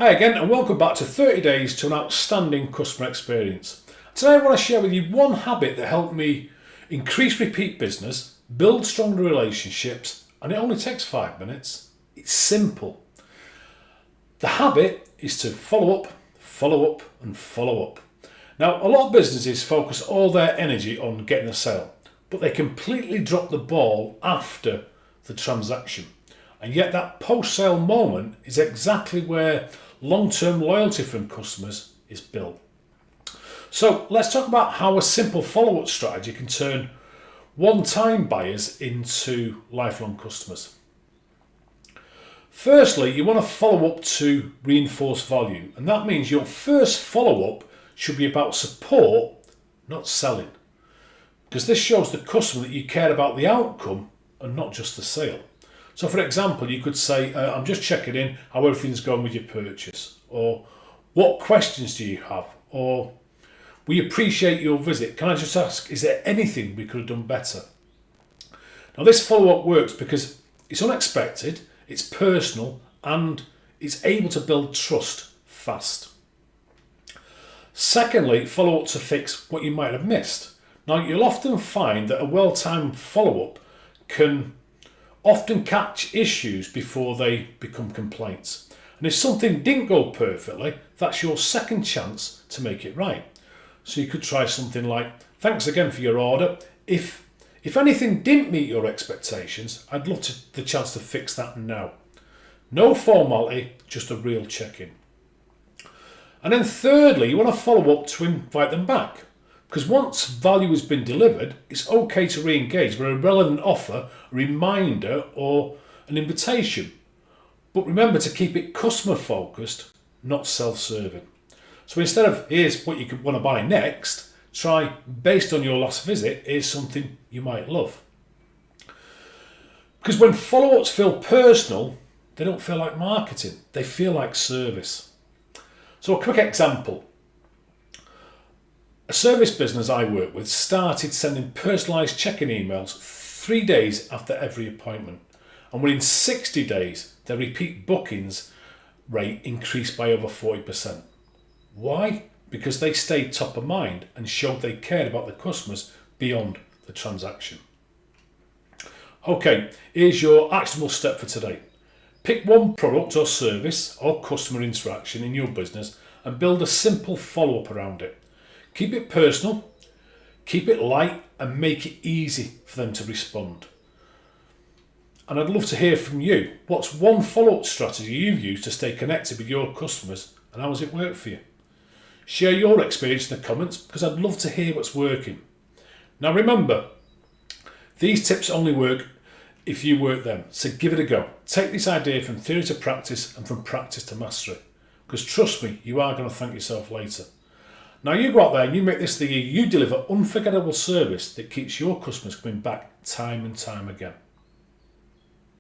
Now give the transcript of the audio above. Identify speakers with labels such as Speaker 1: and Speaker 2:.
Speaker 1: Hi again and welcome back to 30 Days to an Outstanding Customer Experience. Today I want to share with you one habit that helped me increase repeat business, build stronger relationships, and it only takes 5 minutes. It's simple. The habit is to follow up and follow up. Now, a lot of businesses focus all their energy on getting a sale, but they completely drop the ball after the transaction. And yet that post-sale moment is exactly where long-term loyalty from customers is built. So let's talk about how a simple follow-up strategy can turn one-time buyers into lifelong customers. Firstly, you want to follow up to reinforce value, and that means your first follow-up should be about support, not selling, because this shows the customer that you care about the outcome and not just the sale. So for example, you could say, I'm just checking in how everything's going with your purchase, or what questions do you have, or we appreciate your visit. Can I just ask, is there anything we could have done better? Now this follow-up works because it's unexpected, it's personal, and it's able to build trust fast. Secondly, follow up to fix what you might have missed. Now you'll often find that a well-timed follow-up can often catch issues before they become complaints. And if something didn't go perfectly, that's your second chance to make it right. So you could try something like, thanks again for your order. If anything didn't meet your expectations, I'd love the chance to fix that now. No formality, just a real check-in. And then thirdly, you want to follow up to invite them back. Because once value has been delivered, it's okay to re-engage with a relevant offer, a reminder, or an invitation. But remember to keep it customer focused, not self-serving. So instead of here's what you could want to buy next, try based on your last visit, here's something you might love. Because when follow-ups feel personal, they don't feel like marketing, they feel like service. So a quick example. A service business I work with started sending personalised check-in emails 3 days after every appointment. And within 60 days, their repeat bookings rate increased by over 40%. Why? Because they stayed top of mind and showed they cared about the customers beyond the transaction. Okay, here's your actionable step for today. Pick one product or service or customer interaction in your business and build a simple follow-up around it. Keep it personal, keep it light, and make it easy for them to respond. And I'd love to hear from you. What's one follow-up strategy you've used to stay connected with your customers, and how has it worked for you? Share your experience in the comments because I'd love to hear what's working. Now remember, these tips only work if you work them, so give it a go. Take this idea from theory to practice and from practice to mastery, because trust me, you are going to thank yourself later. Now you go out there and you make this the year you deliver unforgettable service that keeps your customers coming back time and time again.